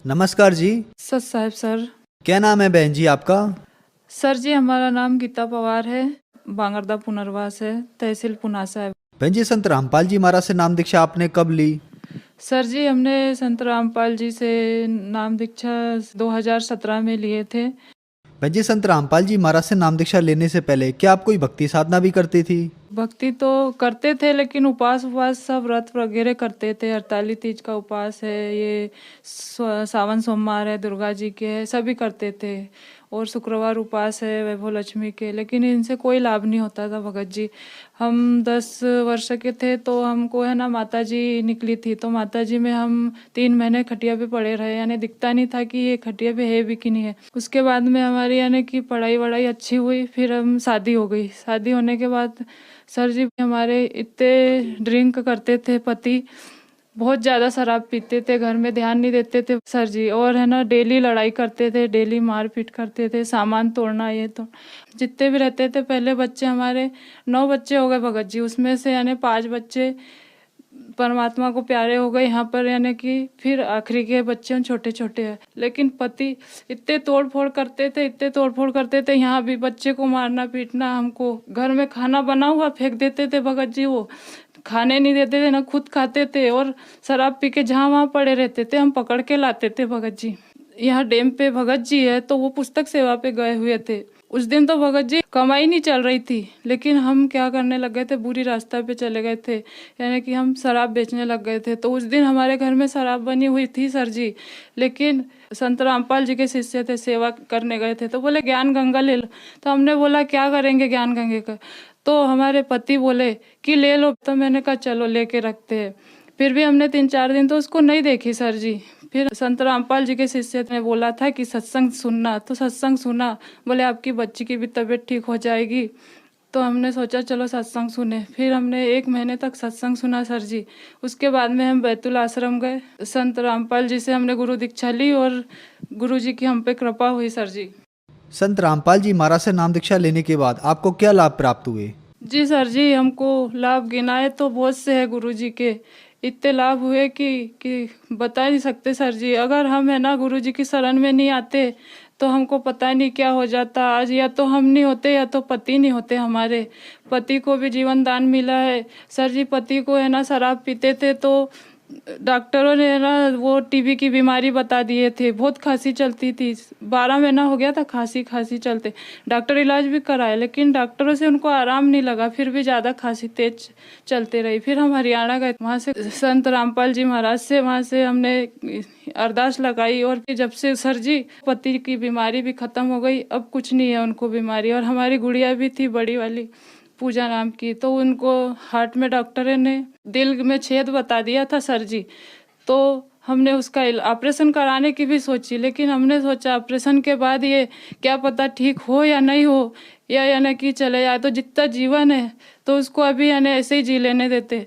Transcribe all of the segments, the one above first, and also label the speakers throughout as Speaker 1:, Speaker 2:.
Speaker 1: नमस्कार जी।
Speaker 2: सच साहब सर।
Speaker 1: क्या नाम है बहन जी आपका?
Speaker 2: सर जी हमारा नाम गीता पवार है। बांगरदा पुनर्वास है, तहसील पुनासा है।
Speaker 1: बहन जी, संत रामपाल जी महाराज से नाम दीक्षा आपने कब ली?
Speaker 2: सर जी हमने संत रामपाल जी से नाम दीक्षा 2017 में लिए थे।
Speaker 1: बहन जी, संत रामपाल जी महाराज से नाम दीक्षा लेने से पहले क्या आप कोई भक्ति साधना भी करती थी?
Speaker 2: भक्ति तो करते थे लेकिन उपास उपास सब व्रत वगैरह करते थे। हरताली तीज का उपास है, ये सावन सोमवार है, दुर्गा जी के है, सभी करते थे। और शुक्रवार उपास है वैभव लक्ष्मी के, लेकिन इनसे कोई लाभ नहीं होता था भगत जी। हम 10 वर्ष के थे तो हमको है ना माता जी निकली थी, तो माता जी में हम 3 महीने खटिया पे पड़े रहे, यानी दिखता नहीं था कि ये खटिया पे है भी कि नहीं है। उसके बाद में हमारी यानी कि पढ़ाई वढ़ाई अच्छी हुई, फिर हम शादी हो गई। शादी होने के बाद सर जी हमारे इतने ड्रिंक करते थे पति, बहुत ज़्यादा शराब पीते थे, घर में ध्यान नहीं देते थे सर जी। और है ना डेली लड़ाई करते थे, डेली मारपीट करते थे, सामान तोड़ना ये तो। जितने भी रहते थे, पहले बच्चे हमारे 9 बच्चे हो गए भगत जी, उसमें से यानी 5 बच्चे परमात्मा को प्यारे हो गए यहाँ पर, यानी कि फिर आखिरी के बच्चे छोटे छोटे हैं। लेकिन पति इतने तोड़ फोड़ करते थे, इतने तोड़ फोड़ करते थे, यहाँ भी बच्चे को मारना पीटना, हमको घर में खाना बना हुआ फेंक देते थे भगत जी। वो खाने नहीं देते थे, ना खुद खाते थे, और शराब पी के जहाँ वहाँ पड़े रहते थे, हम पकड़ के लाते थे भगत जी। यहाँ डैम पे भगत जी है तो वो पुस्तक सेवा पे गए हुए थे। उस दिन तो भगत जी कमाई नहीं चल रही थी, लेकिन हम क्या करने लग गए थे, बुरी रास्ता पे चले गए थे, यानी कि हम शराब बेचने लग गए थे। तो उस दिन हमारे घर में शराब बनी हुई थी सर जी, लेकिन संत रामपाल जी के शिष्य थे, सेवा करने गए थे, तो बोले ज्ञान गंगा ले लो। तो हमने बोला क्या करेंगे ज्ञान गंगे का? तो हमारे पति बोले कि ले लो। तो मैंने कहा चलो लेके रखते हैं। फिर भी हमने 3-4 दिन तो उसको नहीं देखी सर जी। फिर संत रामपाल जी के शिष्य ने बोला था कि सत्संग सुनना, तो सत्संग सुना। बोले आपकी बच्ची की भी तबीयत ठीक हो जाएगी। तो हमने सोचा चलो सत्संग सुने। फिर हमने 1 महीने तक सत्संग सुना सर जी। उसके बाद में हम बैतुल आश्रम गए, संत रामपाल जी से हमने गुरु दीक्षा ली और गुरु जी की हम पे कृपा हुई सर जी।
Speaker 1: संत रामपाल जी महाराज से नाम दीक्षा लेने के बाद आपको क्या लाभ प्राप्त हुए?
Speaker 2: जी सर जी, हमको लाभ गिनाए तो बहुत से है गुरु जी के। इतने लाभ हुए कि बता नहीं सकते सर जी। अगर हम है ना गुरु जी की शरण में नहीं आते तो हमको पता नहीं क्या हो जाता आज। या तो हम नहीं होते या तो पति नहीं होते हमारे। पति को भी जीवन दान मिला है सर जी। पति को है ना शराब पीते थे तो डॉक्टरों ने ना वो टीबी की बीमारी बता दिए थे, बहुत खांसी चलती थी, 12 महीना हो गया था खांसी खांसी चलते। डॉक्टर इलाज भी कराए लेकिन डॉक्टरों से उनको आराम नहीं लगा, फिर भी ज़्यादा खांसी तेज चलते रही। फिर हम हरियाणा गए, वहाँ से संत रामपाल जी महाराज से वहाँ से हमने अरदास लगाई, और जब से सर जी पति की बीमारी भी ख़त्म हो गई, अब कुछ नहीं है उनको बीमारी। और हमारी गुड़िया भी थी बड़ी वाली, पूजा नाम की, तो उनको हार्ट में डॉक्टर ने दिल में छेद बता दिया था सर जी। तो हमने उसका ऑपरेशन कराने की भी सोची, लेकिन हमने सोचा ऑपरेशन के बाद ये क्या पता ठीक हो या नहीं हो, या यानी कि चले जाए। तो जितना जीवन है तो उसको अभी यानी ऐसे ही जी लेने देते।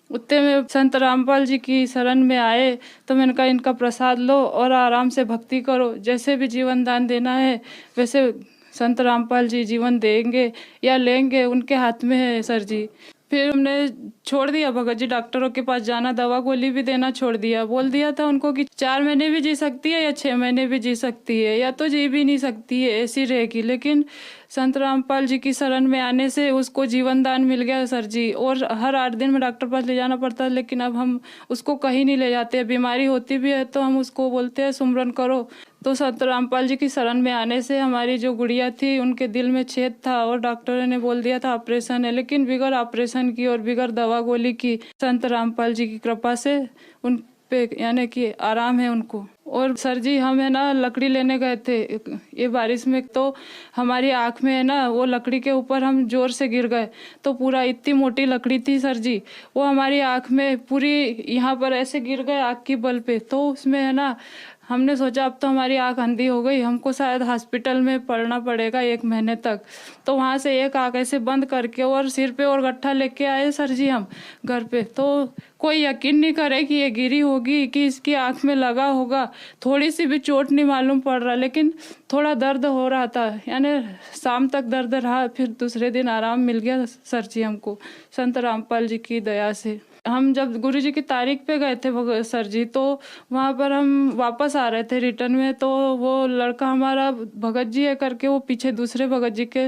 Speaker 2: उतने में संत रामपाल जी की शरण में आए तो मैंने कहा इनका प्रसाद लो और आराम से भक्ति करो, जैसे भी जीवन दान देना है वैसे संत रामपाल जी जीवन देंगे या लेंगे, उनके हाथ में है सर जी। फिर हमने छोड़ दिया भगत जी डॉक्टरों के पास जाना, दवा गोली भी देना छोड़ दिया। बोल दिया था उनको कि 4 महीने भी जी सकती है या 6 महीने भी जी सकती है, या तो जी भी नहीं सकती है, ऐसी रहेगी। लेकिन संत रामपाल जी की शरण में आने से उसको जीवन दान मिल गया सर जी। और हर 8 दिन में डॉक्टर पास ले जाना पड़ता है, लेकिन अब हम उसको कहीं नहीं ले जाते। बीमारी होती भी है तो हम उसको बोलते हैं सुमरन करो। तो संत रामपाल जी की शरण में आने से हमारी जो गुड़िया थी उनके दिल में छेद था और डॉक्टरों ने बोल दिया था ऑपरेशन है, लेकिन बिगर ऑपरेशन की और बिगर दवा गोली की संत रामपाल जी की कृपा से उन पे यानी कि आराम है उनको। और सर जी हम है ना लकड़ी लेने गए थे ये बारिश में, तो हमारी आँख में है ना वो लकड़ी के ऊपर हम जोर से गिर गए, तो पूरा इतनी मोटी लकड़ी थी सर जी, वो हमारी आँख में पूरी यहाँ पर ऐसे गिर गए आँख की बल पे। तो उसमें है ना हमने सोचा अब तो हमारी आँख अंधी हो गई, हमको शायद हॉस्पिटल में पड़ना पड़ेगा 1 महीने तक। तो वहाँ से एक आँख ऐसे बंद करके और सिर पे और गट्ठा लेके आए सर जी हम घर पे। तो कोई यकीन नहीं करे कि ये गिरी होगी कि इसकी आँख में लगा होगा। थोड़ी सी भी चोट नहीं मालूम पड़ रहा, लेकिन थोड़ा दर्द हो रहा था, यानी शाम तक दर्द रहा, फिर दूसरे दिन आराम मिल गया सर जी हमको, संत रामपाल जी की दया से। हम जब गुरुजी की तारीख पे गए थे सर जी, तो वहाँ पर हम वापस आ रहे थे रिटर्न में, तो वो लड़का हमारा भगत जी है करके वो पीछे दूसरे भगत जी के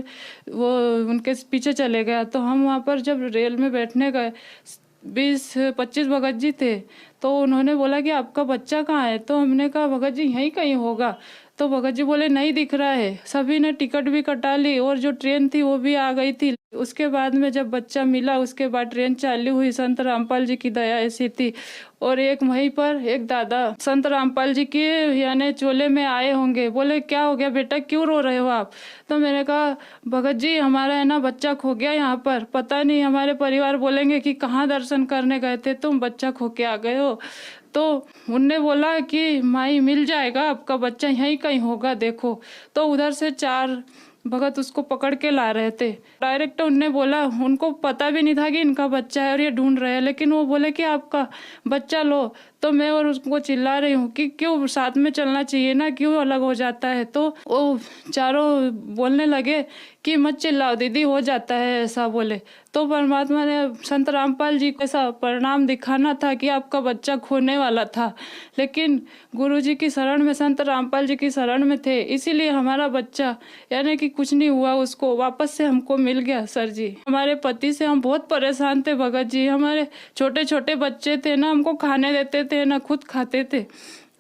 Speaker 2: वो उनके पीछे चले गया। तो हम वहाँ पर जब रेल में बैठने गए 20-25 भगत जी थे, तो उन्होंने बोला कि आपका बच्चा कहाँ है? तो हमने कहा भगत जी यहीं कहीं होगा। तो भगत जी बोले नहीं दिख रहा है। सभी ने टिकट भी कटा ली और जो ट्रेन थी वो भी आ गई थी। उसके बाद में जब बच्चा मिला उसके बाद ट्रेन चालू हुई। संत रामपाल जी की दया ऐसी थी। और एक वहीं पर एक दादा संत रामपाल जी के यानी चोले में आए होंगे, बोले क्या हो गया बेटा, क्यों रो रहे हो आप? तो मैंने कहा भगत जी हमारा है ना बच्चा खो गया यहाँ पर, पता नहीं हमारे परिवार बोलेंगे कि कहाँ दर्शन करने गए थे तुम, बच्चा खो के आ गए हो। तो उनने बोला कि माई मिल जाएगा, आपका बच्चा यहीं कहीं होगा देखो। तो उधर से 4 भगत उसको पकड़ के ला रहे थे। डायरेक्ट उनने बोला, उनको पता भी नहीं था कि इनका बच्चा है और ये ढूंढ रहे हैं, लेकिन वो बोले कि आपका बच्चा लो। तो मैं और उसको चिल्ला रही हूँ कि क्यों साथ में चलना चाहिए ना, क्यों अलग हो जाता है? तो वो चारों बोलने लगे कि मत चिल्लाओ दीदी, हो जाता है ऐसा बोले। तो परमात्मा ने संत रामपाल जी को ऐसा परिणाम दिखाना था कि आपका बच्चा खोने वाला था, लेकिन गुरु जी की शरण में, संत रामपाल जी की शरण में थे, इसीलिए हमारा बच्चा यानी कि कुछ नहीं हुआ, उसको वापस से हमको मिल गया। सर जी हमारे पति से हम बहुत परेशान थे भगत जी। हमारे छोटे छोटे बच्चे थे ना, हमको खाने देते थे ना खुद खाते थे,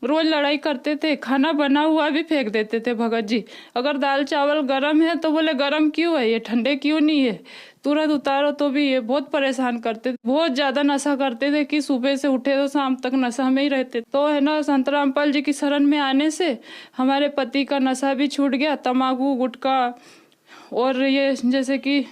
Speaker 2: रोज लड़ाई करते थे, खाना बना हुआ भी फेंक देते थे भगत जी। अगर दाल चावल गरम है तो बोले गरम क्यों है, ये ठंडे क्यों नहीं है, तुरंत उतारो। तो भी ये बहुत परेशान करते थे, बहुत ज्यादा नशा करते थे कि सुबह से उठे तो शाम तक नशा में ही रहते। तो है ना संत रामपाल जी की शरण में आने से हमारे पति का नशा भी छूट गया। तम्बाकू गुटखा और ये जैसे कि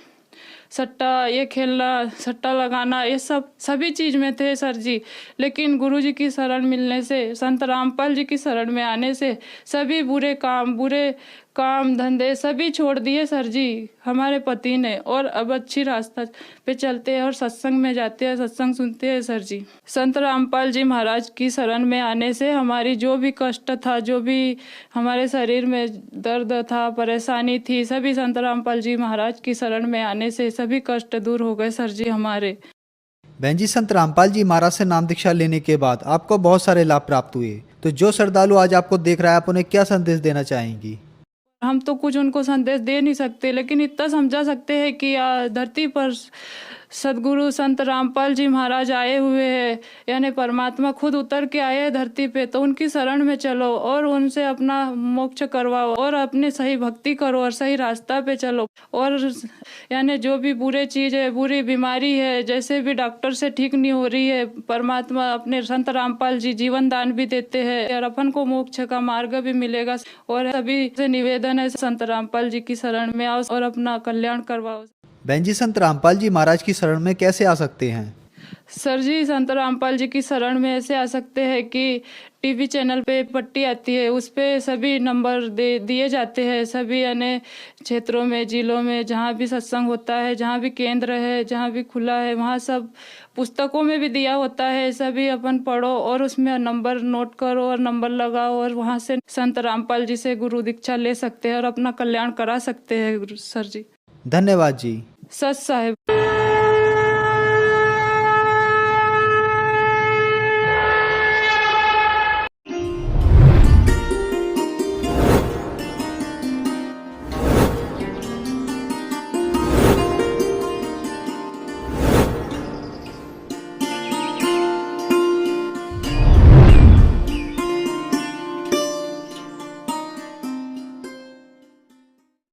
Speaker 2: सट्टा, ये खेलना, सट्टा लगाना, ये सब सभी चीज में थे सर जी। लेकिन गुरुजी की शरण मिलने से, संत रामपाल जी की शरण में आने से सभी बुरे काम धंधे सभी छोड़ दिए सर जी हमारे पति ने, और अब अच्छी रास्ता पे चलते हैं और सत्संग में जाते हैं, सत्संग सुनते हैं सर जी। संत रामपाल जी महाराज की शरण में आने से हमारी जो भी कष्ट था, जो भी हमारे शरीर में दर्द था, परेशानी थी, सभी संत रामपाल जी महाराज की शरण में आने से सभी कष्ट दूर हो गए सर जी हमारे।
Speaker 1: बहन जी, संत रामपाल जी महाराज से नाम दीक्षा लेने के बाद आपको बहुत सारे लाभ प्राप्त हुए, तो जो श्रद्धालु आज आपको देख रहा है, आप उन्हें क्या संदेश देना चाहेंगी?
Speaker 2: हम तो कुछ उनको संदेश दे नहीं सकते, लेकिन इतना समझा सकते हैं कि धरती पर सदगुरु संत रामपाल जी महाराज आए हुए हैं, यानी परमात्मा खुद उतर के आए हैं धरती पे, तो उनकी शरण में चलो और उनसे अपना मोक्ष करवाओ और अपनी सही भक्ति करो और सही रास्ता पे चलो। और यानी जो भी बुरे चीज है, बुरी बीमारी है, जैसे भी डॉक्टर से ठीक नहीं हो रही है, परमात्मा अपने संत रामपाल जी जीवन दान भी देते हैं और अपन को मोक्ष का मार्ग भी मिलेगा। और सभी से निवेदन है संत रामपाल जी की शरण में आओ और अपना कल्याण करवाओ।
Speaker 1: बहन जी, संत रामपाल जी महाराज की शरण में कैसे आ सकते हैं?
Speaker 2: सर जी संत रामपाल जी की शरण में ऐसे आ सकते हैं कि टीवी चैनल पे पट्टी आती है, उस पे सभी नंबर दिए जाते हैं, सभी यानी क्षेत्रों में, जिलों में जहाँ भी सत्संग होता है, जहाँ भी केंद्र है, जहाँ भी खुला है, वहाँ सब पुस्तकों में भी दिया होता है, सभी अपन पढ़ो और उसमें नंबर नोट करो और नंबर लगाओ और वहाँ से संत रामपाल जी से गुरु दीक्षा ले सकते हैं और अपना कल्याण करा सकते हैं सर जी।
Speaker 1: धन्यवाद जी।
Speaker 2: सच साहेब।